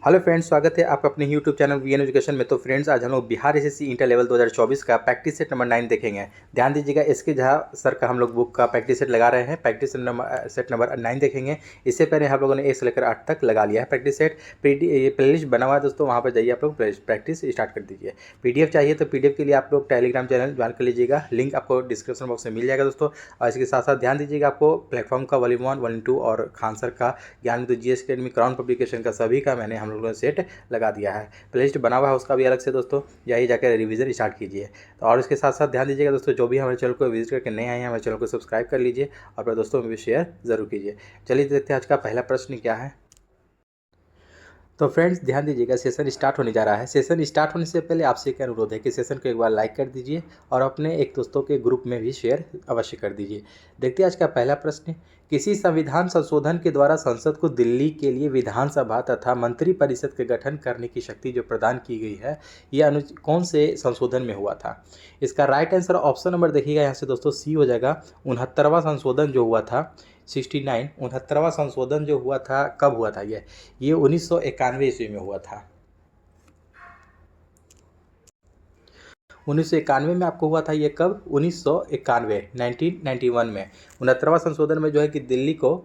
Hello friends, स्वागत है आपका अपने यूट्यूब चैनल वीएन एजुकेशन में। तो फ्रेंड्स, आज हम लोग बिहार एसएससी इंटर लेवल 2024 का प्रैक्टिस सेट नंबर 9 देखेंगे। ध्यान दीजिएगा, इसके जहाँ सर का हम लोग बुक का प्रैक्टिस सेट लगा रहे हैं। प्रैक्टिस सेट नंबर 9 देखेंगे। इससे पहले हम लोगों ने 1 से लेकर 8 तक लगा लिया है प्रैक्टिस सेट। प्लेलिस्ट बना हुआ है दोस्तों, वहाँ पर जाइए, आप लोग प्रैक्टिस स्टार्ट कर दीजिए। पीडीएफ चाहिए तो पीडीएफ के लिए आप लोग टेलीग्राम चैनल ज्वाइन कर लीजिएगा, लिंक आपको डिस्क्रिप्शन बॉक्स में मिल जाएगा दोस्तों। और इसके साथ साथ ध्यान दीजिएगा, आपको प्लेटफॉर्म का वॉल्यूम 1, वॉल्यूम 2 और खान सर का ज्ञान तो जीएस अकेडमी क्राउन पब्लिकेशन का सभी का मैंने हम लोगों ने सेट लगा दिया है। प्लेलिस्ट बना हुआ है उसका भी अलग से दोस्तों, यही जाकर रिवीजन स्टार्ट कीजिए। तो और इसके साथ साथ ध्यान दीजिएगा दोस्तों, जो भी हमारे चैनल को विजिट करके नए आए हैं, हमारे चैनल को सब्सक्राइब कर लीजिए और अपने दोस्तों में भी शेयर जरूर कीजिए। चलिए देखते हैं आज का पहला प्रश्न क्या है। तो फ्रेंड्स, ध्यान दीजिएगा, सेशन स्टार्ट होने जा रहा है। सेशन स्टार्ट होने से पहले आपसे एक अनुरोध है कि सेशन को एक बार लाइक कर दीजिए और अपने एक दोस्तों के ग्रुप में भी शेयर अवश्य कर दीजिए। देखते हैं आज का पहला प्रश्न। किसी संविधान संशोधन के द्वारा संसद को दिल्ली के लिए विधानसभा तथा मंत्री परिषद के गठन करने की शक्ति जो प्रदान की गई है, यह कौन से संशोधन में हुआ था? इसका राइट आंसर ऑप्शन नंबर देखिएगा यहाँ से दोस्तों, सी हो जाएगा। 69वां संशोधन जो हुआ था, 69 69वां संशोधन जो हुआ था, कब हुआ था? ये 1991 ईस्वी में हुआ था। 1991 में आपको हुआ था। ये कब? 1991, 1991 में 69वां संशोधन में जो है कि दिल्ली को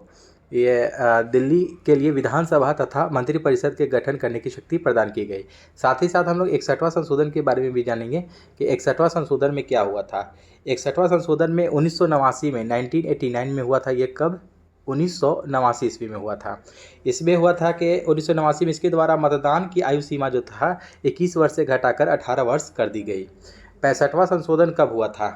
दिल्ली के लिए विधानसभा तथा मंत्रिपरिषद के गठन करने की शक्ति प्रदान की गई। साथ ही साथ हम लोग 61वां संशोधन के बारे में भी जानेंगे कि 61वां संशोधन में क्या हुआ था। 61वां संशोधन में 1989 में 1989 में हुआ था। ये कब? 1989 ईस्वी में हुआ था। इसमें हुआ था कि 1989 में इसके द्वारा मतदान की आयु सीमा जो था 21 वर्ष से घटाकर 18 वर्ष कर दी गई। 65वां संशोधन कब हुआ था?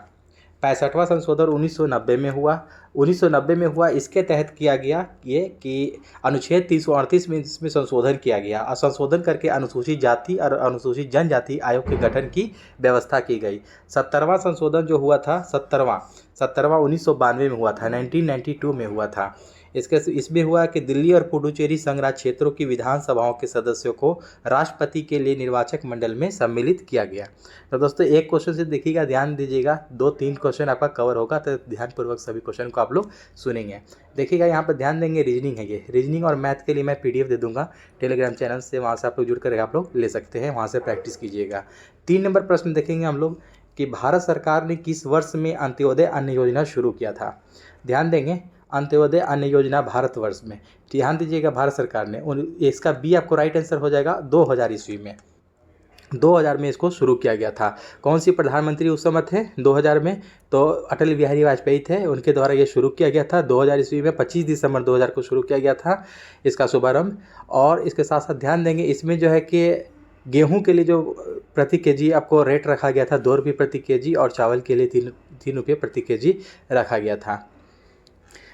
65वां संशोधन 1990 में हुआ। 1990 में हुआ। इसके तहत किया गया ये कि अनुच्छेद 338 में इसमें संशोधन किया गया और संशोधन करके अनुसूचित जाति और अनुसूचित जनजाति आयोग के गठन की व्यवस्था की गई। 70वां संशोधन जो हुआ था, 70वां 1992 में हुआ था, 1992 में हुआ था। इसमें हुआ कि दिल्ली और पुडुचेरी संघ राज्य क्षेत्रों की विधानसभाओं के सदस्यों को राष्ट्रपति के लिए निर्वाचक मंडल में सम्मिलित किया गया। तो दोस्तों, एक क्वेश्चन से देखिएगा, ध्यान दीजिएगा, 2-3 क्वेश्चन आपका कवर होगा, तो ध्यानपूर्वक सभी क्वेश्चन को आप लोग सुनेंगे। देखिएगा, यहाँ पर ध्यान देंगे, रीजनिंग है। ये रीजनिंग और मैथ के लिए मैं पीडीएफ दे दूंगा टेलीग्राम चैनल से, वहाँ से आप लोग जुड़ कर आप लोग ले सकते हैं, वहाँ से प्रैक्टिस कीजिएगा। 3 नंबर प्रश्न देखेंगे हम लोग कि भारत सरकार ने किस वर्ष में अंत्योदय अन्न योजना शुरू किया था? ध्यान देंगे, अंत्योदय अन्न योजना भारतवर्ष में, ध्यान दीजिएगा, भारत सरकार ने। इसका बी आपको राइट आंसर हो जाएगा। 2000 ईस्वी में, 2000 में इसको शुरू किया गया था। कौन सी प्रधानमंत्री उस समय थे 2000 में? तो अटल बिहारी वाजपेयी थे, उनके द्वारा ये शुरू किया गया था 2000 ईस्वी में। 25 दिसंबर 2000 को शुरू किया गया था इसका शुभारंभ। और इसके साथ साथ ध्यान देंगे, इसमें जो है कि गेहूं के लिए जो प्रति केजी आपको रेट रखा गया था 2 रुपये प्रति केजी, और चावल के लिए 3 रुपये प्रति केजी रखा गया था।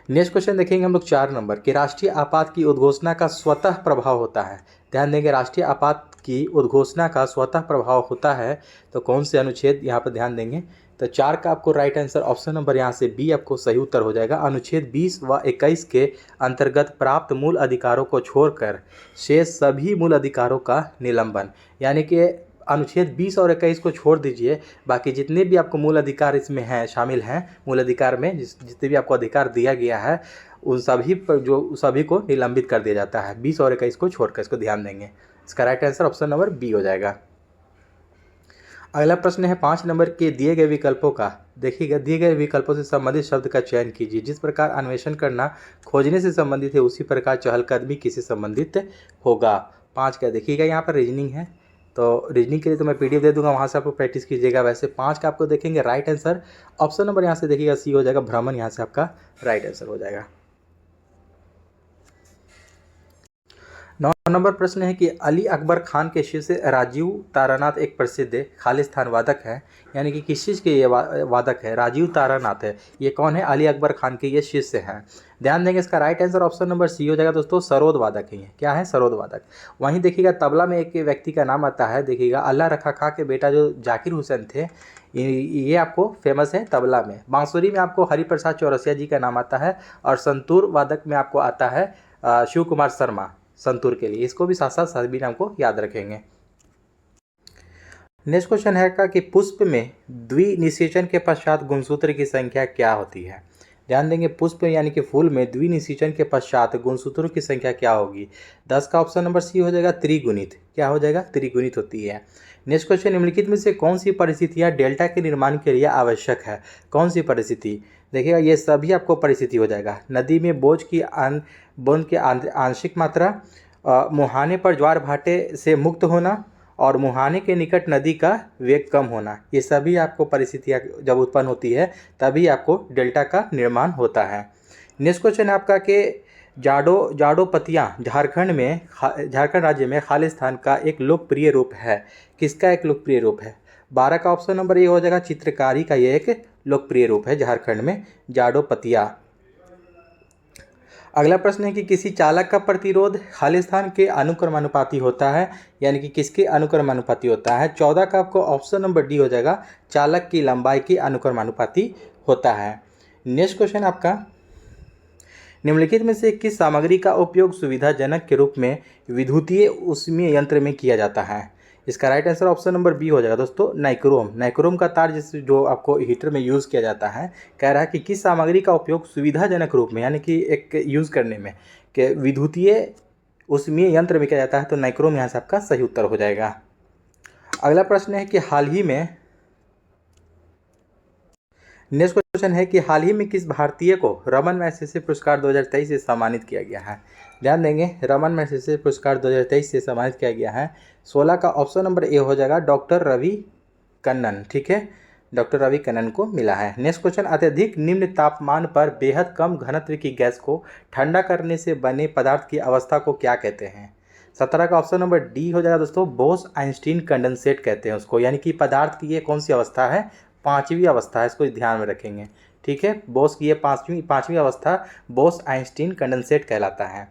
नेक्स्ट क्वेश्चन देखेंगे हम लोग 4 नंबर कि राष्ट्रीय आपात की उद्घोषणा का स्वतः प्रभाव होता है। ध्यान देंगे, राष्ट्रीय आपात की उद्घोषणा का स्वतः प्रभाव होता है, तो कौन से अनुच्छेद यहाँ पर ध्यान देंगे? तो 4 का आपको राइट आंसर ऑप्शन नंबर यहाँ से बी आपको सही उत्तर हो जाएगा। अनुच्छेद 20 व 21 के अंतर्गत प्राप्त मूल अधिकारों को छोड़कर शेष सभी मूल अधिकारों का निलंबन, यानी कि अनुच्छेद 20 और 21 को छोड़ दीजिए, बाकी जितने भी आपको मूल अधिकार इसमें हैं, शामिल हैं मूल अधिकार में, जितने भी आपको अधिकार दिया गया है, उन सभी पर जो सभी को निलंबित कर दिया जाता है 20 और 21 को छोड़कर। इसको ध्यान देंगे, इसका right answer option number B हो जाएगा। अगला प्रश्न है 5 नंबर के दिए गए विकल्पों का। देखिएगा, दिए गए विकल्पों से संबंधित शब्द का चयन कीजिए। जिस प्रकार अन्वेषण करना खोजने से संबंधित है, उसी प्रकार चहलकदमी किससे संबंधित होगा? 5 का देखिएगा, यहाँ पर रीजनिंग है, तो रीजनिंग के लिए तो मैं पीडीएफ दे दूंगा, वहाँ से आपको प्रैक्टिस कीजिएगा। वैसे 5 का आपको देखेंगे राइट आंसर ऑप्शन नंबर यहाँ से देखिएगा सी हो जाएगा, भ्रमण, यहाँ से आपका राइट आंसर हो जाएगा। 9 नंबर प्रश्न है कि अली अकबर खान के शिष्य राजीव तारानाथ एक प्रसिद्ध खालिस्तान वादक है, यानी कि किस चीज़ के ये वादक है? राजीव तारानाथ है। ये कौन है? अली अकबर खान के ये शिष्य हैं। ध्यान देंगे, इसका right answer option number C हो जाएगा दोस्तों, सरोद वादक है। क्या है? सरोद वादक। वहीं देखिएगा, तबला में एक व्यक्ति का नाम आता है, देखिएगा, अल्लाह रखा खां के बेटा जो जाकिर हुसैन थे, ये आपको फेमस है तबला में। बांसुरी में आपको हरिप्रसाद चौरसिया जी का नाम आता है, और संतूर वादक में आपको आता है शिव कुमार शर्मा, संतूर के लिए। इसको भी साथ साथ सभी नाम को याद रखेंगे। नेक्स्ट क्वेश्चन है कि पुष्प में द्विनिषेचन के पश्चात गुणसूत्र की संख्या क्या होती है? ध्यान देंगे पुष्प यानी कि फूल में द्विनिषेचन के पश्चात गुणसूत्रों की संख्या क्या होगी? 10 का ऑप्शन नंबर सी हो जाएगा त्रिगुणित। क्या हो जाएगा? त्रिगुणित होती है। नेक्स्ट क्वेश्चन, निम्नलिखित में से कौन सी परिस्थितियाँ डेल्टा के निर्माण के लिए आवश्यक है? कौन सी परिस्थिति? देखिएगा ये सभी आपको परिस्थिति हो जाएगा। नदी में बोझ की आंशिक मात्रा, मुहाने पर ज्वार भाटे से मुक्त होना और मुहाने के निकट नदी का वेग कम होना, ये सभी आपको परिस्थितियाँ जब उत्पन्न होती है तभी आपको डेल्टा का निर्माण होता है। नेक्स्ट क्वेश्चन है आपका कि जाडोपतियाँ झारखंड राज्य में खालिस्तान का एक लोकप्रिय रूप है। किसका एक लोकप्रिय रूप है? 12 का ऑप्शन नंबर ये हो जाएगा चित्रकारी का ये एक लोकप्रिय रूप है झारखंड में, जाडोपतिया। अगला प्रश्न है कि किसी चालक का प्रतिरोध खालिस्तान के अनुक्रमानुपाती होता है, यानी कि किसके अनुक्रमानुपाती होता है? 14 का आपको ऑप्शन नंबर डी हो जाएगा, चालक की लंबाई के अनुक्रमानुपाती होता है। नेक्स्ट क्वेश्चन आपका, निम्नलिखित में से किस सामग्री का उपयोग सुविधाजनक के रूप में विद्युतीय ऊष्मीय यंत्र में किया जाता है? इसका right answer option number B हो जाएगा दोस्तों, नाइक्रोम। नाइक्रोम का तार जो आपको हीटर में यूज़ किया जाता है, कह रहा है कि किस सामग्री का उपयोग सुविधाजनक रूप में यानी कि एक यूज़ करने में कि विद्युतीय ऊष्मीय यंत्र में किया जाता है, तो नाइक्रोम यहाँ से आपका सही उत्तर हो जाएगा। अगला प्रश्न है कि नेक्स्ट क्वेश्चन है कि हाल ही में किस भारतीय को रमन मैग्सेसे पुरस्कार 2023 से सम्मानित किया गया है? ध्यान देंगे रमन मैग्सेसे पुरस्कार 2023 से सम्मानित किया गया है। 16 का ऑप्शन नंबर ए हो जाएगा, डॉक्टर रवि कन्नन। ठीक है, डॉक्टर रवि कन्नन को मिला है। नेक्स्ट क्वेश्चन, अत्यधिक निम्न तापमान पर बेहद कम घनत्व की गैस को ठंडा करने से बने पदार्थ की अवस्था को क्या कहते हैं? 17 का ऑप्शन नंबर डी हो जाएगा दोस्तों, बोस-आइंस्टीन कंडेंसेट कहते हैं उसको, यानी कि पदार्थ की ये कौन सी अवस्था है? पांचवी अवस्था है, इसको ध्यान में रखेंगे। ठीक है, बोस की ये पांचवी अवस्था बोस-आइंस्टीन कंडेंसेट कहलाता है।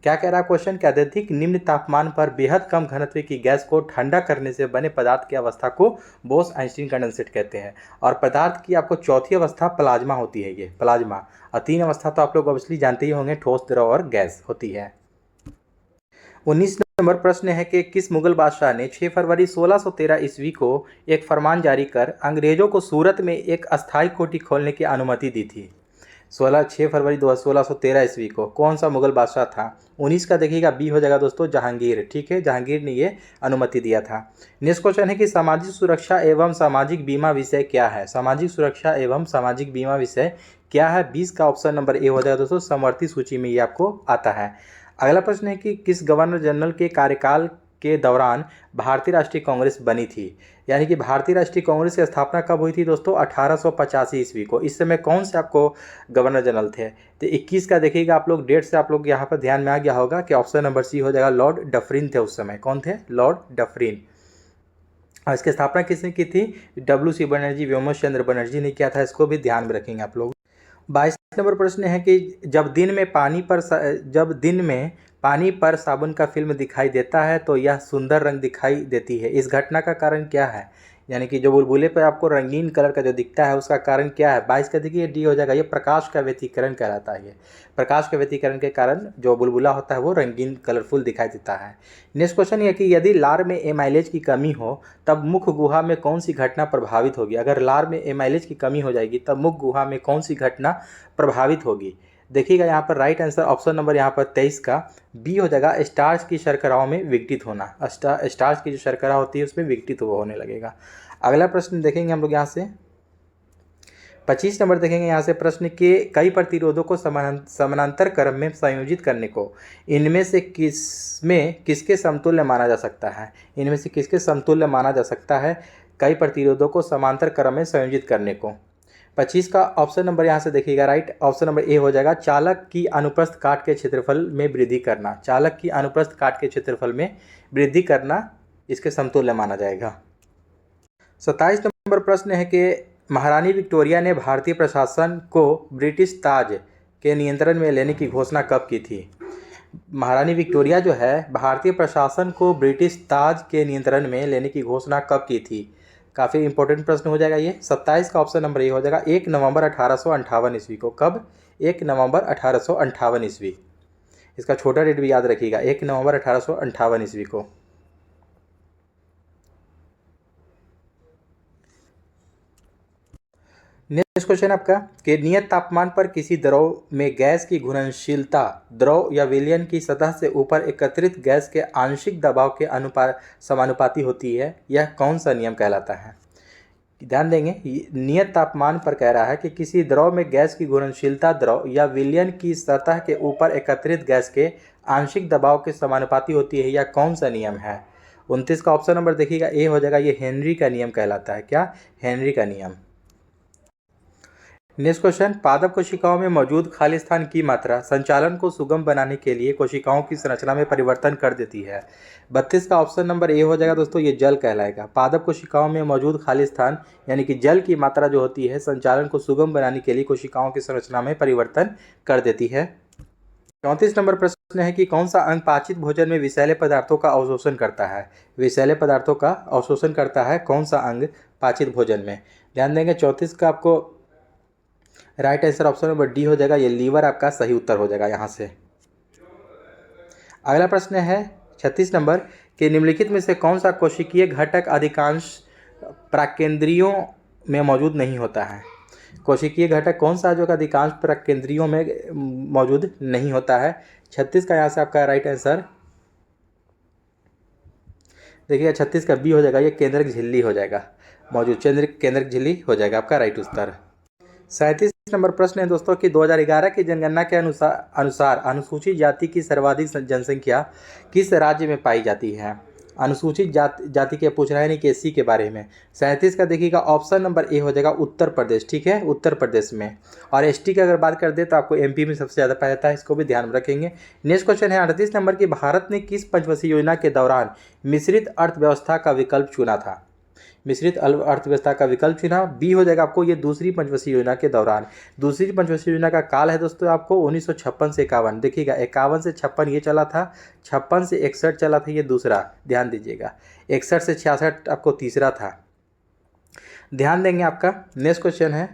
क्या कह रहा है क्वेश्चन? कि अत्यधिक निम्न तापमान पर बेहद कम घनत्व की गैस को ठंडा करने से बने पदार्थ की अवस्था को बोस-आइंस्टीन कंडेंसेट कहते हैं। और पदार्थ की आपको चौथी अवस्था प्लाज्मा होती है, ये प्लाज्मा। और 3 अवस्था तो आप लोग ऑब्वियसली जानते ही होंगे, ठोस, द्रव और गैस होती है। 19 नंबर प्रश्न है कि किस मुगल बादशाह ने 6 फरवरी 1613 ईस्वी को एक फरमान जारी कर अंग्रेजों को सूरत में एक अस्थायी कोठी खोलने की अनुमति दी थी? 6 फरवरी 1613 ईस्वी को कौन सा मुगल बादशाह था? 19 का देखिएगा बी हो जाएगा दोस्तों, जहांगीर। ठीक है, जहांगीर ने ये अनुमति दिया था। नेक्स्ट क्वेश्चन है कि सामाजिक सुरक्षा एवं सामाजिक बीमा विषय क्या है? सामाजिक सुरक्षा एवं सामाजिक बीमा विषय क्या है? 20 का ऑप्शन नंबर ए हो जाएगा दोस्तों, समवर्ती सूची में ये आपको आता है। अगला प्रश्न है कि किस गवर्नर जनरल के कार्यकाल के दौरान भारतीय राष्ट्रीय कांग्रेस बनी थी? यानी कि भारतीय राष्ट्रीय कांग्रेस की स्थापना कब हुई थी दोस्तों? 1885 ईस्वी को। इस समय कौन से आपको गवर्नर जनरल थे? तो 21 का देखिएगा आप लोग, डेट से आप लोग यहाँ पर ध्यान में आ गया होगा कि ऑप्शन नंबर सी हो जाएगा, लॉर्ड डफरिन थे उस समय। कौन थे? Lord Dufferin. और इसकी स्थापना किसने की थी? WC बनर्जी, व्योमेश चंद्र बनर्जी ने किया था। इसको भी ध्यान में रखेंगे आप लोग। 22 नंबर प्रश्न है कि जब दिन में पानी पर साबुन का फिल्म दिखाई देता है तो यह सुंदर रंग दिखाई देती है, इस घटना का कारण क्या है? यानी कि जो बुलबुले पर आपको रंगीन कलर का जो दिखता है उसका कारण क्या है? 22 का देखिए डी हो जाएगा, ये प्रकाश का व्यतिकरण कहलाता है। ये प्रकाश के व्यतिकरण के कारण जो बुलबुला होता है वो रंगीन कलरफुल दिखाई देता है। नेक्स्ट क्वेश्चन ये कि यदि लार में एमाइलेज की कमी हो तब मुख्य गुहा में कौन सी घटना प्रभावित होगी? अगर लार में एमाइलेज की कमी हो जाएगी तब मुख्य गुहा में कौन सी घटना प्रभावित होगी? देखिएगा यहाँ पर राइट आंसर ऑप्शन नंबर यहाँ पर 23 का बी हो जाएगा, स्टार्च की शर्कराओं में विघटित होना। स्टार्च की जो शर्करा होती है उसमें विघटित होने लगेगा। अगला प्रश्न देखेंगे हम लोग यहाँ से 25 नंबर देखेंगे यहाँ से प्रश्न के कई प्रतिरोधों को समानांतर क्रम में संयोजित करने को इनमें से किसके समतुल्य माना जा सकता है? इनमें से किसके समतुल्य माना जा सकता है कई प्रतिरोधों को समांतर क्रम में संयोजित करने को? 25 का ऑप्शन नंबर यहाँ से देखिएगा, राइट ऑप्शन नंबर ए हो जाएगा, चालक की अनुप्रस्थ काट के क्षेत्रफल में वृद्धि करना। चालक की अनुप्रस्थ काट के क्षेत्रफल में वृद्धि करना इसके समतुल्य माना जाएगा। 27 नंबर प्रश्न है कि महारानी विक्टोरिया ने भारतीय प्रशासन को ब्रिटिश ताज के नियंत्रण में लेने की घोषणा कब की थी? महारानी विक्टोरिया जो है भारतीय प्रशासन को ब्रिटिश ताज के नियंत्रण में लेने की घोषणा कब की थी? काफ़ी इंपॉर्टेंट प्रश्न हो जाएगा ये। 27 का ऑप्शन नंबर ये हो जाएगा, 1 नवंबर 1858 ईस्वी को। कब? 1 नवंबर 1858 ईस्वी। इसका छोटा डेट भी याद रखिएगा, 1 नवंबर 1858 ईस्वी को। नेक्स्ट क्वेश्चन आपका कि नियत तापमान पर किसी द्रव में गैस की घुलनशीलता द्रव या विलयन की सतह से ऊपर एकत्रित गैस के आंशिक दबाव के समानुपाती होती है, यह कौन सा नियम कहलाता है? ध्यान देंगे, नियत तापमान पर कह रहा है कि किसी द्रव में गैस की घुलनशीलता द्रव या विलयन की सतह के ऊपर एकत्रित गैस के आंशिक दबाव के समानुपाती होती है, यह कौन सा नियम है? 29 का ऑप्शन नंबर देखिएगा, ए हो जाएगा, ये हेनरी का नियम कहलाता है। क्या? हेनरी का नियम। नेक्स्ट क्वेश्चन, पादप कोशिकाओं में मौजूद खाली स्थान की मात्रा संचालन को सुगम बनाने के लिए कोशिकाओं की संरचना में परिवर्तन कर देती है। 32 का ऑप्शन नंबर ए हो जाएगा दोस्तों, ये जल कहलाएगा। पादप कोशिकाओं में मौजूद खाली स्थान यानी कि जल की मात्रा जो होती है संचालन को सुगम बनाने के लिए कोशिकाओं की संरचना में परिवर्तन कर देती है। 34 नंबर प्रश्न है कि कौन सा अंग पाचित भोजन में विषैले पदार्थों का अवशोषण करता है? विषैले पदार्थों का अवशोषण करता है कौन सा अंग पाचित भोजन में? ध्यान देंगे, 34 का आपको right answer option number D हो जाएगा, ये लीवर आपका सही उत्तर हो जाएगा यहाँ से। अगला प्रश्न है 36 नंबर कि निम्नलिखित में से कौन सा कोशिकीय घटक अधिकांश प्राकेंद्रियों में मौजूद नहीं होता है? कोशिकीय घटक कौन सा जो अधिकांश प्राकेंद्रियों में मौजूद नहीं होता है? 36 का यहाँ से आपका राइट आंसर देखिएगा, 36 का बी हो जाएगा, ये केंद्रक झिल्ली हो जाएगा, मौजूद केंद्रक झिल्ली हो जाएगा आपका राइट उत्तर। 37 नंबर प्रश्न है दोस्तों कि 2011 की जनगणना के अनुसार अनुसूचित जाति की सर्वाधिक जनसंख्या किस राज्य में पाई जाती है? अनुसूचित जाति के पूछ रहा है, नहीं कि एससी के बारे में। 37 का देखिएगा ऑप्शन नंबर ए हो जाएगा, उत्तर प्रदेश। ठीक है, उत्तर प्रदेश में। और एसटी की अगर बात कर दे तो आपको एमपी में सबसे ज़्यादा पाया जाता है, इसको भी ध्यान में रखेंगे। नेक्स्ट क्वेश्चन है 38 नंबर की भारत ने किस पंचवर्षीय योजना के दौरान मिश्रित अर्थव्यवस्था का विकल्प चुना था? मिश्रित अर्थव्यवस्था का विकल्प चुना, बी हो जाएगा आपको, ये दूसरी पंचवर्षीय योजना के दौरान। दूसरी पंचवर्षीय योजना का काल है दोस्तों आपको 1956 से 51। देखिएगा 51 से 56 ये चला था, 56 से 61 चला था ये दूसरा, ध्यान दीजिएगा। 61 से 66 आपको तीसरा था, ध्यान देंगे आपका। नेक्स्ट क्वेश्चन है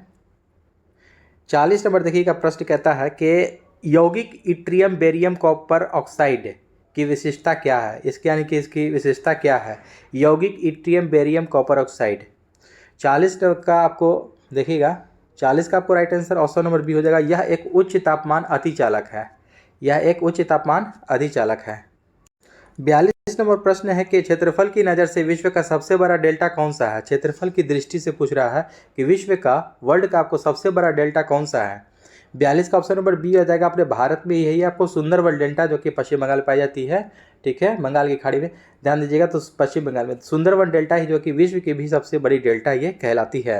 40 नंबर देखिएगा, प्रश्न कहता है कि यौगिक इट्रियम बेरियम कॉपर ऑक्साइड की विशेषता क्या है? इसके यानी कि इसकी विशेषता क्या है? यौगिक इट्रियम बेरियम कॉपर ऑक्साइड। 40 का आपको देखिएगा, 40 का आपको right answer option number B हो जाएगा, यह एक उच्च तापमान अतिचालक है। यह एक उच्च तापमान अधिचालक है। 42 नंबर प्रश्न है कि क्षेत्रफल की नज़र से विश्व का सबसे बड़ा डेल्टा कौन सा है? क्षेत्रफल की दृष्टि से पूछ रहा है कि विश्व का, वर्ल्ड का आपको सबसे बड़ा डेल्टा कौन सा है? 42 का ऑप्शन नंबर बी हो जाएगा, अपने भारत में यही आपको सुंदरवन डेल्टा जो कि पश्चिम बंगाल में पाई जाती है। ठीक है, बंगाल की खाड़ी में, ध्यान दीजिएगा। तो पश्चिम बंगाल में सुंदरवन डेल्टा ही जो कि विश्व की भी सबसे बड़ी डेल्टा ये कहलाती है।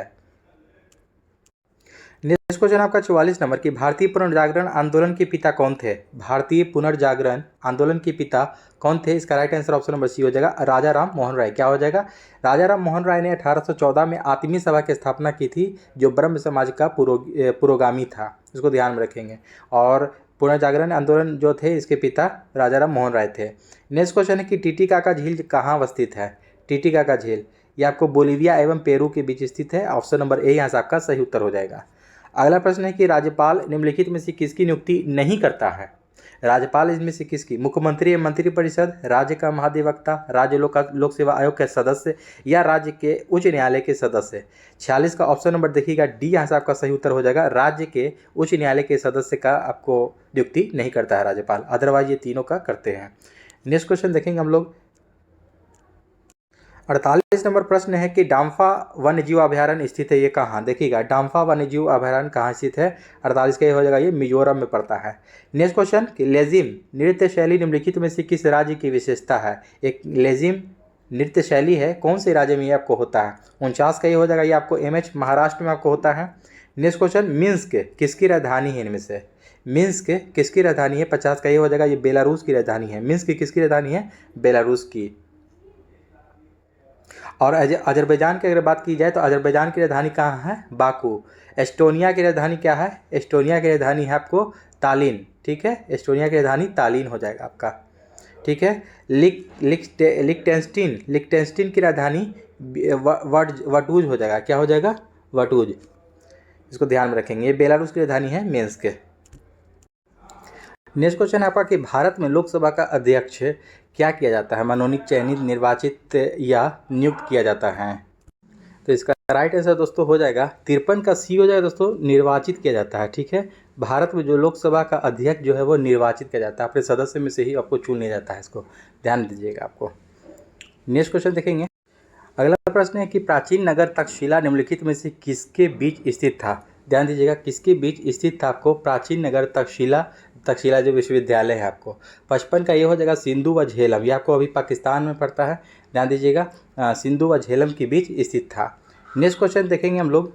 नेक्स्ट क्वेश्चन आपका 44 नंबर की भारतीय पुनर्जागरण आंदोलन के पिता कौन थे? भारतीय पुनर्जागरण आंदोलन के पिता कौन थे? इसका right answer option number C हो जाएगा, राजा राम मोहन राय। क्या हो जाएगा? राजा राम मोहन राय ने 1814 में आत्मीय सभा की स्थापना की थी, जो ब्रह्म समाज का पुरोगामी था, इसको ध्यान में रखेंगे। और पुनर्जागरण आंदोलन जो थे, इसके पिता राजा राम मोहन राय थे। नेक्स्ट क्वेश्चन है कि टिटिकाका झील कहाँ अवस्थित है? टिटिकाका झील ये आपको बोलीविया एवं पेरू के बीच स्थित है। ऑप्शन नंबर ए यहाँ से आपका सही उत्तर हो जाएगा। अगला प्रश्न है कि राज्यपाल निम्नलिखित में से किसकी नियुक्ति नहीं करता है? राज्यपाल इसमें से किसकी? मुख्यमंत्री एवं मंत्रिपरिषद, राज्य का महाधिवक्ता, राज्य लोक सेवा आयोग के सदस्य, या राज्य के उच्च न्यायालय के सदस्य। 46 का ऑप्शन नंबर देखिएगा, डी यहाँ से आपका सही उत्तर हो जाएगा, राज्य के उच्च न्यायालय के सदस्य का आपको नियुक्ति नहीं करता है राज्यपाल, अदरवाइज ये तीनों का करते हैं। नेक्स्ट क्वेश्चन देखेंगे हम लोग। 48 नंबर प्रश्न है कि डाम्फा वन्यजीव अभयारण्य स्थित है, ये कहाँ? देखिएगा डाम्फा वन्यजीव अभयारण्य कहाँ स्थित है? 48 का ये हो जाएगा, ये मिजोरम में पड़ता है। नेक्स्ट क्वेश्चन कि लेजिम नृत्य शैली निम्नलिखित में से किस राज्य की विशेषता है? एक लेजिम नृत्य शैली है, कौन से राज्य में ये आपको होता है? 49 का ये हो जाएगा, ये आपको एमएच महाराष्ट्र में आपको होता है। नेक्स्ट क्वेश्चन मिन्स्क किसकी राजधानी है? इनमें से मिन्स्क किसकी राजधानी है? 50 का ये हो जाएगा, ये बेलारूस की राजधानी है। मिन्स्क किसकी राजधानी है? बेलारूस की। और अजरबैजान की अगर बात की जाए तो अजरबैजान की राजधानी कहाँ है? बाकू। एस्टोनिया की राजधानी क्या है? एस्टोनिया की राजधानी है आपको तालिन। ठीक है, एस्टोनिया की राजधानी तालिन हो जाएगा आपका। ठीक है, लिक्टेंस्टीन की राजधानी वटूज हो जाएगा। क्या हो जाएगा? वटूज, इसको ध्यान में रखेंगे। ये बेलारूस की राजधानी है मिन्स्क। नेक्स्ट क्वेश्चन है आपका कि भारत में लोकसभा का अध्यक्ष क्या किया जाता है? मनोनीत, चयनित, निर्वाचित या नियुक्त किया जाता है? तो इसका राइट आंसर दोस्तों हो जाएगा 53 का सी हो जाएगा दोस्तों, निर्वाचित किया जाता है। ठीक है, भारत में जो लोकसभा का अध्यक्ष जो है वो निर्वाचित किया जाता है, अपने सदस्य में से ही आपको चुन लिया जाता है, इसको ध्यान दीजिएगा। आपको नेक्स्ट क्वेश्चन देखेंगे। अगला प्रश्न है कि प्राचीन नगर तक्षशिला निम्नलिखित में से किसके बीच स्थित था? ध्यान दीजिएगा, किसके बीच स्थित था आपको प्राचीन नगर तक्षशिला, तक्षशिला जो विश्वविद्यालय है आपको। 55 का ये हो जाएगा सिंधु व झेलम, ये आपको अभी पाकिस्तान में पड़ता है, ध्यान दीजिएगा, सिंधु व झेलम के बीच स्थित था। नेक्स्ट क्वेश्चन देखेंगे हम लोग।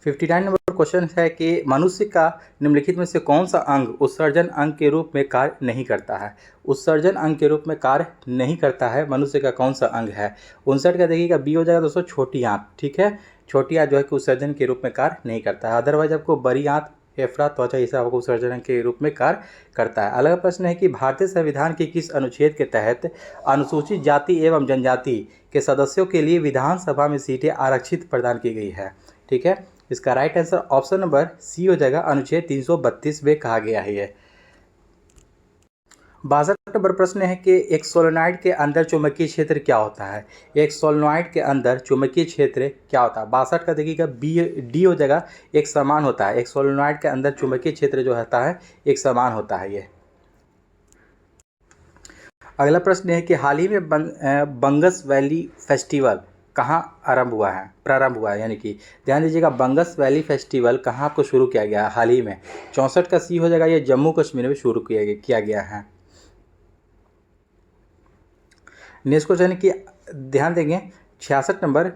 59 नंबर क्वेश्चन है कि मनुष्य का निम्नलिखित में से कौन सा अंग उत्सर्जन अंग के रूप में कार्य नहीं करता है? उत्सर्जन अंग के रूप में कार्य नहीं करता है मनुष्य का कौन सा अंग है? 59 का देखिएगा बी हो जाएगा दोस्तों, छोटी आंत। ठीक है, छोटी आंत जो है कि उत्सर्जन के रूप में कार्य नहीं करता है। अदरवाइज आपको बड़ी आंत, फेफड़ा, त्वचा, ये सब आपको उत्सर्जन के रूप में कार्य करता है। अगला प्रश्न है कि भारतीय संविधान के किस अनुच्छेद के तहत अनुसूचित जाति एवं जनजाति के सदस्यों के लिए विधानसभा में सीटें आरक्षित प्रदान की गई है? ठीक है, इसका right answer option number C हो जाएगा, अनुच्छेद 332 में कहा गया है ये। 62 नंबर प्रश्न है कि एक सोलेनॉइड के अंदर चुंबकीय क्षेत्र क्या होता है? एक सोलेनॉइड के अंदर चुंबकीय क्षेत्र क्या होता है? 62 का देखिएगा बी, डी हो जाएगा, एक समान होता है। एक सोलेनॉइड के अंदर चुंबकीय क्षेत्र जो होता है एक समान होता है ये। अगला प्रश्न है कि हाल ही में बंगस वैली फेस्टिवल कहाँ प्रारंभ हुआ है, यानी कि ध्यान दीजिएगा, बंगस वैली फेस्टिवल कहाँ आपको शुरू किया गया है हाल ही में? 64 का सी हो जाएगा, ये जम्मू कश्मीर में शुरू किया गया है। नेक्स्ट क्वेश्चन है कि ध्यान देंगे 66 नंबर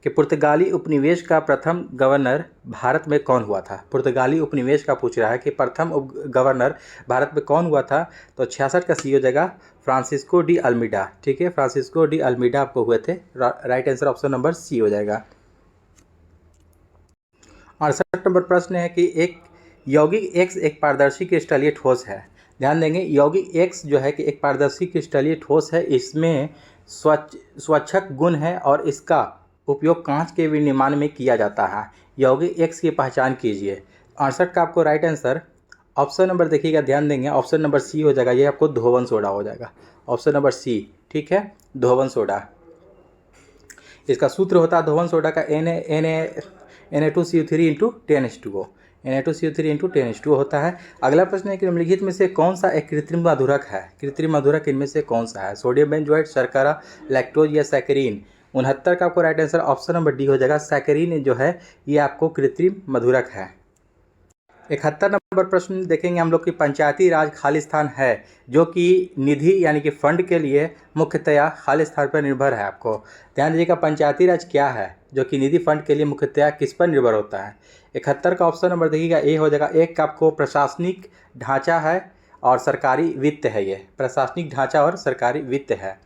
कि पुर्तगाली उपनिवेश का प्रथम गवर्नर भारत में कौन हुआ था? पुर्तगाली उपनिवेश का पूछ रहा है कि प्रथम गवर्नर भारत में कौन हुआ था? तो 66 का सी हो जाएगा, फ्रांसिस्को डी अल्मीडा। ठीक है, फ्रांसिस्को डी अल्मीडा आपको हुए थे। Right answer option number C हो जाएगा। 68 नंबर प्रश्न है कि एक यौगिक एक्स एक पारदर्शी क्रिस्टलीय ठोस है। ध्यान देंगे, यौगिक एक्स जो है कि एक पारदर्शी क्रिस्टलीय ठोस है, इसमें स्वच्छक गुण है और इसका उपयोग कांच के विनिर्माण में किया जाता है। यौगिक एक्स की पहचान कीजिए। 68 का आपको राइट आंसर ऑप्शन नंबर देखिएगा, ध्यान देंगे, ऑप्शन नंबर सी हो जाएगा, ये आपको धोवन सोडा हो जाएगा, ऑप्शन नंबर सी। ठीक है, धोवन सोडा, इसका सूत्र होता है धोवन सोडा का Na2CO3 into 10H2O, Na2CO3 into 10H2O होता है। अगला प्रश्न है कि निम्नलिखित में से कौन सा एक कृत्रिम मधुरक है? कृत्रिम मधुरक इनमें से कौन सा है? सोडियम बेंजोएट, शर्करा, लैक्टोज या सैकरीन? 69 का आपको right answer option number D हो जाएगा, सैकरीन जो है ये आपको कृत्रिम मधुरक है। 71 नंबर प्रश्न देखेंगे हम लोग कि पंचायती राज खालिस्तान है जो कि निधि यानी कि फंड के लिए मुख्यतया खालिस्तान पर निर्भर है। आपको ध्यान दीजिएगा, पंचायती राज क्या है जो कि निधि फंड के लिए मुख्यतया किस पर निर्भर होता है? 71 का ऑप्शन नंबर देखिएगा ए हो जाएगा। एक आपको प्रशासनिक ढांचा है और सरकारी वित्त है, ये प्रशासनिक ढांचा और सरकारी वित्त है।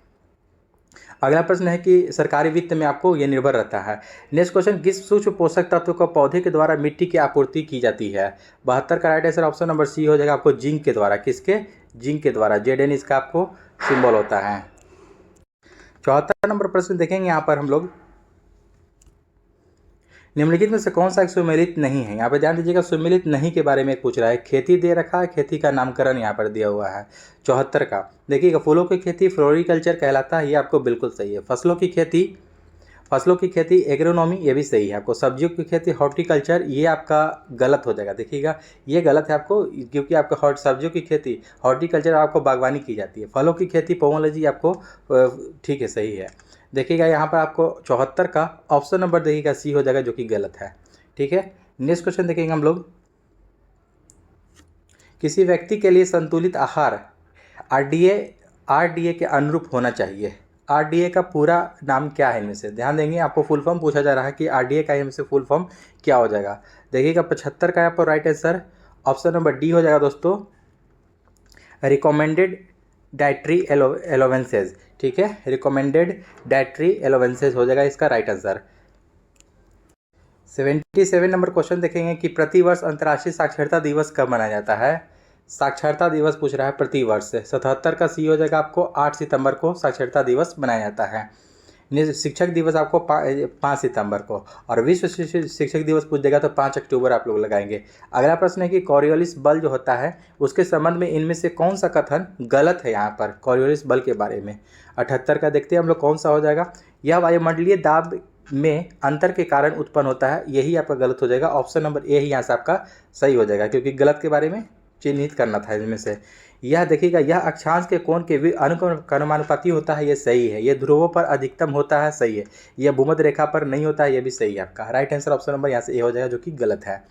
अगला प्रश्न है कि सरकारी वित्त में आपको ये निर्भर रहता है। नेक्स्ट क्वेश्चन, किस सूक्ष्म पोषक तत्व को पौधे के द्वारा मिट्टी की आपूर्ति की जाती है? 72 का right answer option number C हो जाएगा, आपको जिंक के द्वारा। किसके? जिंक के द्वारा। Zn इसका आपको सिंबल होता है। 74 नंबर प्रश्न देखेंगे यहाँ पर हम लोग, निम्नलिखित में से कौन सा एक सुमेलित नहीं है? यहाँ पे ध्यान दीजिएगा, सुमेलित नहीं के बारे में पूछ रहा है। खेती दे रखा है, खेती का नामकरण यहाँ पर दिया हुआ है। 74 का देखिएगा, फूलों की खेती फ्लोरिकल्चर कहलाता है, ये आपको बिल्कुल सही है। फसलों की खेती एग्रोनॉमी, ये भी सही है आपको। सब्जियों की खेती हॉर्टिकल्चर, ये आपका गलत हो जाएगा। देखिएगा, ये गलत है आपको, क्योंकि आपका सब्जियों की खेती हॉर्टिकल्चर, आपको बागवानी की जाती है। फलों की खेती पोमोलॉजी आपको ठीक है, सही है। देखिएगा यहाँ पर आपको 74 का ऑप्शन नंबर देखिएगा सी हो जाएगा, जो कि गलत है। ठीक है, नेक्स्ट क्वेश्चन देखेंगे हम लोग, किसी व्यक्ति के लिए संतुलित आहार आरडीए के अनुरूप होना चाहिए। आरडीए का पूरा नाम क्या है इनमें से? ध्यान देंगे, आपको फुल फॉर्म पूछा जा रहा है कि आरडीए का इनमें से फुल फॉर्म क्या हो जाएगा। देखिएगा 75 का यहाँ पर right answer option number D हो जाएगा दोस्तों, रिकमेंडेड डाइटरी एलोवेंसेज। ठीक है, रिकमेंडेड डाइटरी एलोवेंसेज हो जाएगा इसका राइट आंसर। 77 नंबर क्वेश्चन देखेंगे कि प्रतिवर्ष अंतर्राष्ट्रीय साक्षरता दिवस कब मनाया जाता है? साक्षरता दिवस पूछ रहा है प्रतिवर्ष। 77 का सी हो जाएगा, आपको 8 सितंबर को साक्षरता दिवस मनाया जाता है। शिक्षक दिवस आपको 5 सितंबर को, और विश्व शिक्षक दिवस पूछ देगा तो 5 अक्टूबर आप लोग लगाएंगे। अगला प्रश्न है कि कॉरियोलिस बल जो होता है उसके संबंध में इनमें से कौन सा कथन गलत है? यहाँ पर कॉरियोलिस बल के बारे में 78 का देखते हैं हम लोग कौन सा हो जाएगा। यह वायुमंडलीय दाब में अंतर के कारण उत्पन्न होता है, यही आपका गलत हो जाएगा। ऑप्शन नंबर ए ही यहाँ से आपका सही हो जाएगा, क्योंकि गलत के बारे में चिन्हित करना था इनमें से। यह देखिएगा, यह अक्षांश के कोण के अनुक्रमानुपाती होता है, ये सही है। ये ध्रुवों पर अधिकतम होता है, सही है। यह भूमध्य रेखा पर नहीं होता है, ये भी सही है आपका। राइट आंसर ऑप्शन नंबर यहाँ से ए हो जाएगा, जो कि गलत है।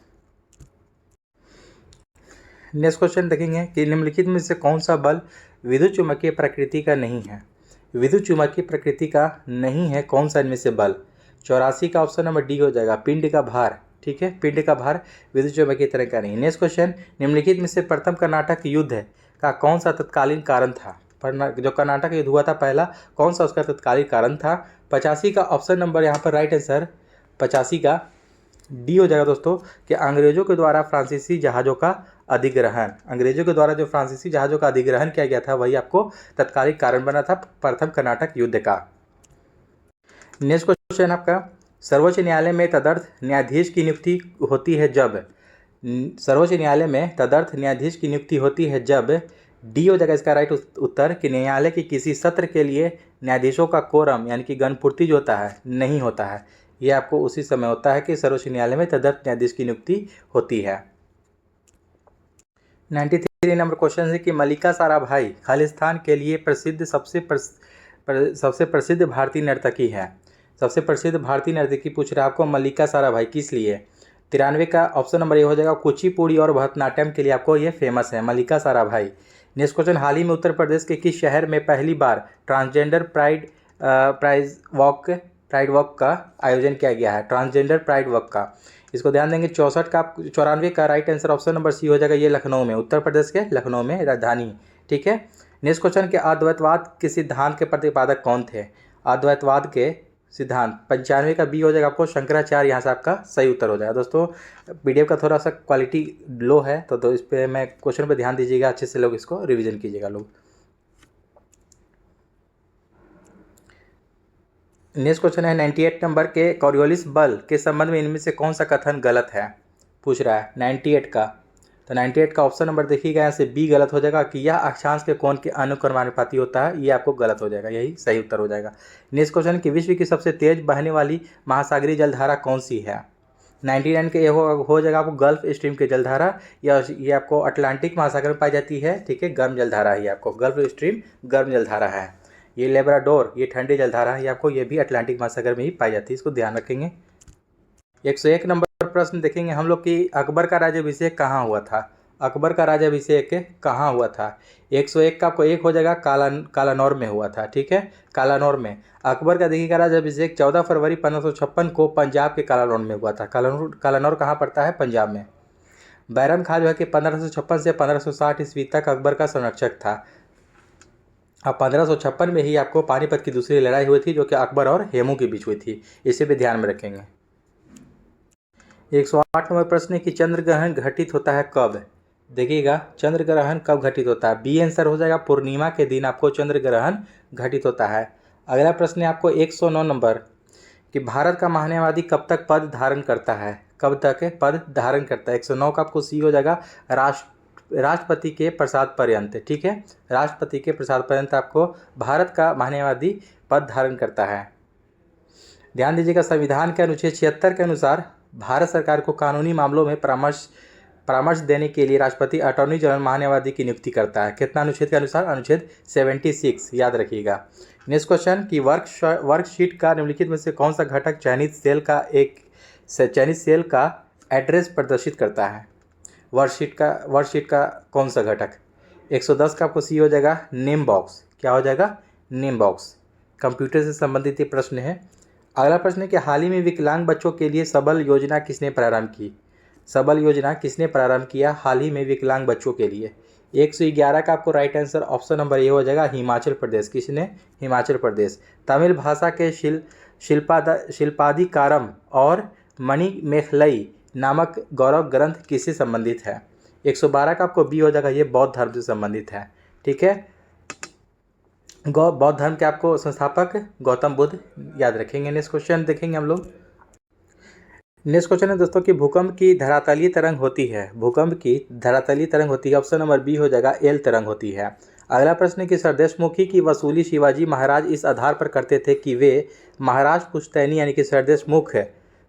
नेक्स्ट क्वेश्चन देखेंगे कि निम्नलिखित में से कौन सा बल विद्युत चुम्बकीय प्रकृति का नहीं है। विद्युत चुम्बकीय प्रकृति का नहीं है कौन सा इनमें से बल? 84 का ऑप्शन नंबर डी हो जाएगा, पिंड का भार। ठीक है, पिंड का भार विद्युत चुम्बकीय तरंग का नहीं। नेक्स्ट क्वेश्चन, निम्नलिखित में से प्रथम कर्नाटक युद्ध का कौन सा तत्कालीन कारण था? जो कर्नाटक युद्ध हुआ था पहला, कौन सा उसका तत्कालीन कारण था? 85 का ऑप्शन नंबर यहाँ पर राइट आंसर 85 का डी हो जाएगा दोस्तों, कि अंग्रेजों के द्वारा फ्रांसीसी जहाज़ों का अधिग्रहण। अंग्रेजों के द्वारा जो फ्रांसीसी जहाज़ों का अधिग्रहण किया गया था, वही आपको तत्कालिक कारण बना था प्रथम कर्नाटक युद्ध का। नेक्स्ट क्वेश्चन आपका, सर्वोच्च न्यायालय में तदर्थ न्यायाधीश की नियुक्ति होती है जब? सर्वोच्च न्यायालय में तदर्थ न्यायाधीश की नियुक्ति होती है जब, डी हो जाएगा इसका राइट उत्तर, कि न्यायालय के किसी सत्र के लिए न्यायाधीशों का कोरम यानी कि गणपूर्ति जो होता है नहीं होता है। ये आपको उसी समय होता है कि सर्वोच्च न्यायालय में तदर्थ न्यायाधीश की नियुक्ति होती है। 93 नंबर क्वेश्चन है कि मल्लिका साराभाई खालिस्तान के लिए प्रसिद्ध सबसे प्रसिद्ध भारतीय नर्तकी है। सबसे प्रसिद्ध भारतीय नर्तकी पूछ रहा है आपको, मल्लिका साराभाई किस लिए? 93 का ऑप्शन नंबर ये हो जाएगा, कुचिपुड़ी और भरतनाट्यम के लिए आपको ये फेमस है मल्लिका साराभाई। नेक्स्ट क्वेश्चन, हाल ही में उत्तर प्रदेश के किस शहर में पहली बार ट्रांसजेंडर प्राइड वॉक का आयोजन किया गया है? ट्रांसजेंडर प्राइड वॉक का, इसको ध्यान देंगे। 94 का right answer option number C हो जाएगा, ये लखनऊ में, उत्तर प्रदेश के लखनऊ में राजधानी। ठीक है। नेक्स्ट क्वेश्चन के अद्वैतवाद के सिद्धांत के प्रतिपादक कौन थे? अद्वैतवाद के सिद्धांत 95 का बी हो जाएगा आपको, शंकराचार्य यहाँ से आपका सही उत्तर हो जाएगा। दोस्तों पीडीएफ का थोड़ा सा क्वालिटी लो है, तो इस पर मैं क्वेश्चन पे ध्यान दीजिएगा, अच्छे से लोग इसको रिवीजन कीजिएगा लोग। नेक्स्ट क्वेश्चन है 98 नंबर के, कॉरियोलिस बल के संबंध में इनमें से कौन सा कथन गलत है? पूछ रहा है 98 का, तो 98 का ऑप्शन नंबर देखिएगा, यहाँ से बी गलत हो जाएगा, कि यह अक्षांश के कोण के अनुक्रमानुपाती होता है, ये आपको गलत हो जाएगा, यही सही उत्तर हो जाएगा। नेक्स्ट क्वेश्चन कि विश्व की सबसे तेज बहने वाली महासागरीय जलधारा कौन सी है? 99 के हो जाएगा आपको गल्फ स्ट्रीम की जलधारा, या ये आपको अटलांटिक महासागर में पाई जाती है। ठीक है, गर्म जलधारा ही आपको, गल्फ स्ट्रीम गर्म जलधारा है। ये लेब्राडोर ये ठंडी जलधारा है आपको, ये भी अटलांटिक महासागर में ही पाई जाती है, इसको ध्यान रखेंगे। 101 नंबर प्रश्न देखेंगे हम लोग कि अकबर का राज्याभिषेक कहाँ हुआ था? अकबर का राज्याभिषेक कहाँ हुआ था? 101 का आपको एक हो जाएगा, कालानौर में हुआ था। ठीक है, कालानौर में। अकबर का देखिएगा राज्याभिषेक 14 फरवरी 1556 को पंजाब के कालानौर में हुआ था। कालानौर कहाँ पड़ता है? पंजाब में। बैरम खां जो है कि 1556 से 1560 ईस्वी तक अकबर का संरक्षक था। अब 1556 में ही आपको पानीपत की दूसरी लड़ाई हुई थी, जो कि अकबर और हेमू के बीच हुई थी, इसे भी ध्यान में रखेंगे। 108 नंबर प्रश्न है कि चंद्र ग्रहण घटित होता है कब? देखिएगा, चंद्र ग्रहण कब घटित होता है? बी आंसर हो जाएगा, पूर्णिमा के दिन आपको चंद्र ग्रहण घटित होता है। अगला प्रश्न है आपको 109 नंबर कि भारत का महान्यायवादी कब तक पद धारण करता है? कब तक पद धारण करता है? 109 का आपको सी हो जाएगा, राष्ट्रपति के प्रसाद पर्यंत। ठीक है, राष्ट्रपति के प्रसाद पर्यंत आपको भारत का महान्यायवादी पद धारण करता है। ध्यान दीजिएगा, संविधान के अनुच्छेद 76 के अनुसार भारत सरकार को कानूनी मामलों में परामर्श देने के लिए राष्ट्रपति अटॉर्नी जनरल महान्यायवादी की नियुक्ति करता है। कितना अनुच्छेद के अनुसार? अनुच्छेद 76, याद रखिएगा। नेक्स्ट क्वेश्चन कि वर्कशीट का निम्नलिखित में से कौन सा घटक चयनित सेल का एड्रेस प्रदर्शित करता है? वर्कशीट का कौन सा घटक? 110 का आपको सी हो जाएगा, नेम बॉक्स। क्या हो जाएगा? Name box. कंप्यूटर से संबंधित ये प्रश्न है। अगला प्रश्न है कि हाल ही में विकलांग बच्चों के लिए सबल योजना किसने प्रारंभ की? सबल योजना किसने प्रारंभ किया हाल ही में विकलांग बच्चों के लिए? 111 का आपको right answer option number A हो जाएगा, हिमाचल प्रदेश। किसने? हिमाचल प्रदेश। तमिल भाषा के शिल्पाधिकारम और मणिमेखलई नामक गौरव ग्रंथ किससे संबंधित है? 112 का आपको बी हो जाएगा, ये बौद्ध धर्म से संबंधित है। ठीक है, बौद्ध धर्म के आपको संस्थापक गौतम बुद्ध, याद रखेंगे। नेक्स्ट क्वेश्चन देखेंगे हम लोग। नेक्स्ट क्वेश्चन है दोस्तों कि भूकंप की धरातलीय तरंग होती है। भूकंप की धरातलीय तरंग होती है, ऑप्शन नंबर बी हो जाएगा, एल तरंग होती है। अगला प्रश्न है कि सरदेशमुखी की वसूली शिवाजी महाराज इस आधार पर करते थे कि वे महाराज पुश्तैनी यानी कि सरदेशमुख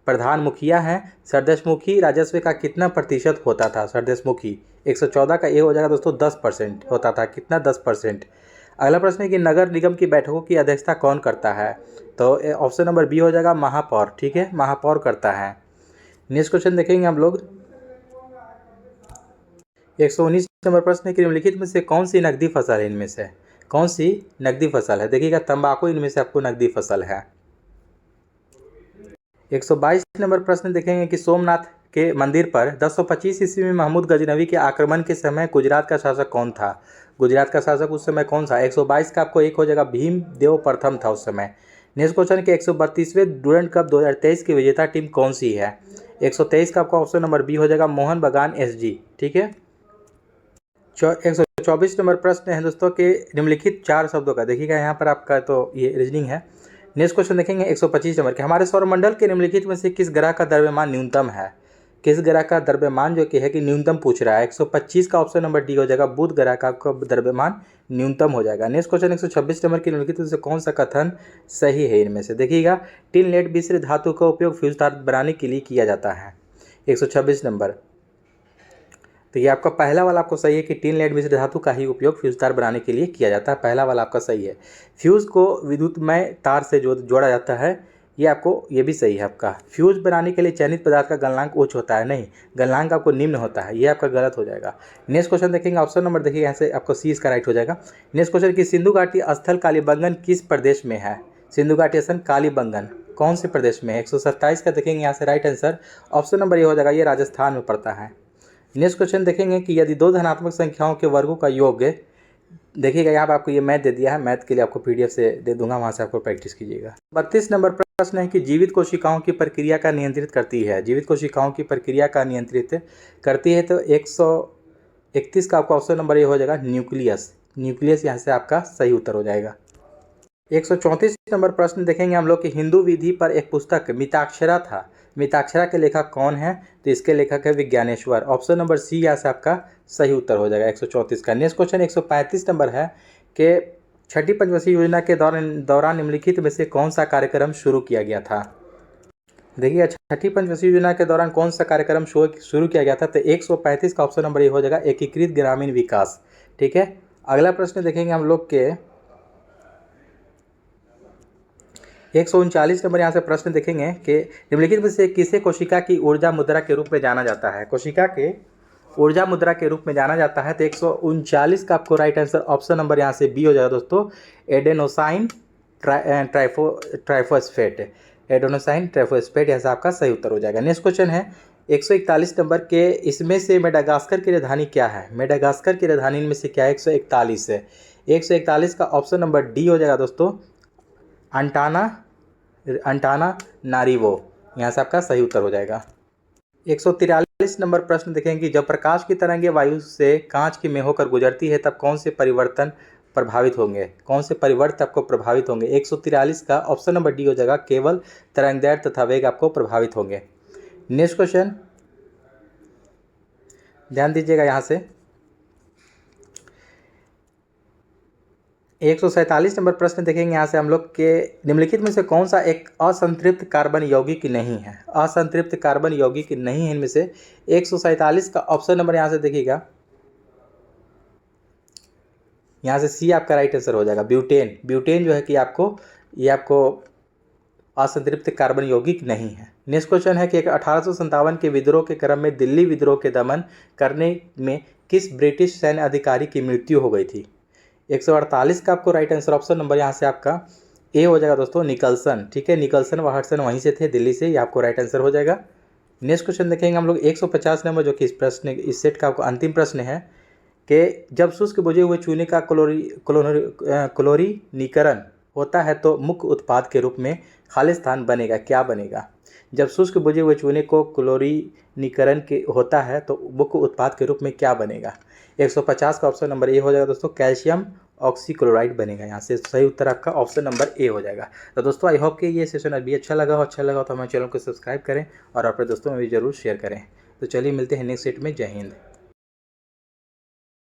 प्रधान मुखिया हैं। सरदेशमुखी राजस्व का कितना प्रतिशत होता था? सरदेशमुखी 114 का ये हो जाएगा दोस्तों 10% होता था। कितना? 10%। अगला प्रश्न है कि नगर निगम की बैठकों की अध्यक्षता कौन करता है? तो ऑप्शन नंबर बी हो जाएगा महापौर। ठीक है, महापौर करता है। नेक्स्ट क्वेश्चन देखेंगे हम लोग। 119 नंबर प्रश्न है कि निम्नलिखित में से कौन सी नकदी फसल है? इनमें से कौन सी नकदी फसल है? देखिएगा, तंबाकू इनमें से आपको नकदी फसल है। 122 नंबर प्रश्न देखेंगे कि सोमनाथ के मंदिर पर 1025 ईस्वी में महमूद गजनवी के आक्रमण के समय गुजरात का शासक कौन था? गुजरात का शासक उस समय कौन सा? 122 का आपको एक हो जाएगा भीम देव प्रथम था उस समय। नेक्स्ट क्वेश्चन के 132वें डुरंड कप 2023 की विजेता टीम कौन सी है? 123 का आपका ऑप्शन नंबर बी हो जाएगा मोहन बगान SG। ठीक है। 124 नंबर प्रश्न है दोस्तों के निम्नलिखित 4 शब्दों का। देखिएगा यहाँ पर आपका तो ये रीजनिंग है। नेक्स्ट क्वेश्चन देखेंगे 125 नंबर के, हमारे सौरमंडल के निम्नलिखित में से किस ग्रह का द्रव्यमान न्यूनतम है? किस ग्रह का द्रव्यमान जो कि है कि न्यूनतम पूछ रहा है। 125 का ऑप्शन नंबर डी हो जाएगा बुध ग्रह का आपका द्रव्यमान न्यूनतम हो जाएगा। नेक्स्ट क्वेश्चन 126 नंबर के निम्नलिखित में से कौन सा कथन सही है? इनमें से देखिएगा, टिन लेड मिश्र धातु का उपयोग फ्यूज तार बनाने के लिए किया जाता है। 126 नंबर, तो ये आपका पहला वाला आपको सही है कि टिन लेड मिश्र धातु का ही उपयोग फ्यूज तार बनाने के लिए किया जाता है। पहला वाला आपका सही है। फ्यूज़ को विद्युतमय तार से जोड़ा जाता है, ये आपको ये भी सही है आपका। फ्यूज बनाने के लिए चयनित पदार्थ का गलनांक उच्च होता है, नहीं, गलनांक आपको निम्न होता है, ये आपका गलत हो जाएगा। नेक्स्ट क्वेश्चन देखेंगे, ऑप्शन नंबर देखिए यहाँ से आपको सी इसका राइट हो जाएगा। नेक्स्ट क्वेश्चन की सिंधु घाटी स्थल कालीबंगन किस प्रदेश में है? सिंधु घाटी स्थल कालीबंगन कौन से प्रदेश में है? 127 का देखेंगे यहाँ से राइट आंसर ऑप्शन नंबर ये हो जाएगा, ये राजस्थान में पड़ता है। नेक्स्ट क्वेश्चन देखेंगे कि यदि दो धनात्मक संख्याओं के वर्गों का योग, देखिएगा यहाँ पर आपको ये मैथ दे दिया है, मैथ के लिए आपको PDF से दे दूंगा, वहाँ से आपको प्रैक्टिस कीजिएगा। 32 नंबर प्रश्न है कि जीवित कोशिकाओं की प्रक्रिया का नियंत्रित करती है। जीवित कोशिकाओं की प्रक्रिया का नियंत्रित करती है, तो 131 का आपका ऑप्शन नंबर ये हो जाएगा न्यूक्लियस। न्यूक्लियस यहाँ से आपका सही उत्तर हो जाएगा। 134 नंबर प्रश्न देखेंगे हम लोग कि हिंदू विधि पर एक पुस्तक मिताक्षरा था। मिताक्षरा के लेखक कौन है? तो इसके लेखक है विज्ञानेश्वर। ऑप्शन नंबर सी यहाँ से आपका सही उत्तर हो जाएगा 134 का। नेक्स्ट क्वेश्चन 135 नंबर है कि छठी पंचवर्षीय योजना के दौरान निम्नलिखित में से कौन सा कार्यक्रम शुरू किया गया था? देखिए, छठी पंचवर्षीय योजना के दौरान कौन सा कार्यक्रम शुरू किया गया था? तो 135 का ऑप्शन नंबर ये हो जाएगा एकीकृत ग्रामीण विकास। ठीक है। अगला प्रश्न देखेंगे हम लोग के 139 नंबर यहाँ से प्रश्न देखेंगे कि निम्नलिखित में से किसे कोशिका की ऊर्जा मुद्रा के रूप में जाना जाता है? कोशिका के ऊर्जा मुद्रा के रूप में जाना जाता है, तो 139 का आपको राइट आंसर ऑप्शन नंबर यहाँ से बी हो जाएगा दोस्तों, एडेनोसाइन ट्राइफोस्फेट। एडेनोसाइन ट्राइफोस्फेट यहाँ से आपका सही उत्तर हो जाएगा। नेक्स्ट क्वेश्चन है 141 नंबर के, इसमें से मेडागास्कर की राजधानी क्या है? मेडागास्कर की राजधानी में से क्या है? 141 है। 141 का ऑप्शन नंबर डी हो जाएगा दोस्तों अंटाना नारिवो, यहाँ से आपका सही उत्तर हो जाएगा। 143 नंबर प्रश्न देखेंगे, जब प्रकाश की तरंगें वायु से कांच की में होकर गुजरती है तब कौन से परिवर्तन प्रभावित होंगे? कौन से परिवर्त आपको प्रभावित होंगे? 143 का ऑप्शन नंबर डी हो जाएगा केवल तरंगदैर्घ्य तथा वेग आपको प्रभावित होंगे। नेक्स्ट क्वेश्चन ध्यान दीजिएगा, यहाँ से 147 नंबर प्रश्न देखेंगे यहाँ से हम लोग के, निम्नलिखित में से कौन सा एक असंतृप्त कार्बन यौगिक नहीं है? असंतृप्त कार्बन यौगिक नहीं है इनमें से। 147 का ऑप्शन नंबर यहाँ से देखिएगा, यहाँ से सी आपका राइट आंसर हो जाएगा ब्यूटेन। ब्यूटेन जो है कि आपको असंतृप्त कार्बन यौगिक नहीं है। नेक्स्ट क्वेश्चन है कि 1857 के विद्रोह के क्रम में दिल्ली विद्रोह के दमन करने में किस ब्रिटिश सैन्य अधिकारी की मृत्यु हो गई थी? 148 का आपको राइट आंसर ऑप्शन नंबर यहाँ से आपका ए हो जाएगा दोस्तों निकलसन। ठीक है, निकलसन व हडसन वहीं से थे, दिल्ली से, ये आपको राइट आंसर हो जाएगा। नेक्स्ट क्वेश्चन देखेंगे हम लोग 150 नंबर, जो कि इस सेट का आपको अंतिम प्रश्न है कि जब शुष्क बुझे हुए चूने का क्लोरीनीकरण होता है तो मुख्य उत्पाद के रूप में खाली स्थान बनेगा, क्या बनेगा? जब शुष्क बुझे हुए चूने को क्लोरीनीकरण के होता है तो मुख्य उत्पाद के रूप में क्या बनेगा? 150 का ऑप्शन नंबर ए हो जाएगा दोस्तों कैल्शियम ऑक्सीक्लोराइड बनेगा। यहाँ से सही उत्तर आपका ऑप्शन नंबर ए हो जाएगा। तो दोस्तों आई होप कि ये सेशन अभी अच्छा लगा हो तो हमारे चैनल को सब्सक्राइब करें और अपने दोस्तों में भी जरूर शेयर करें। तो चलिए मिलते हैं नेक्स्ट सेट में। जय हिंद।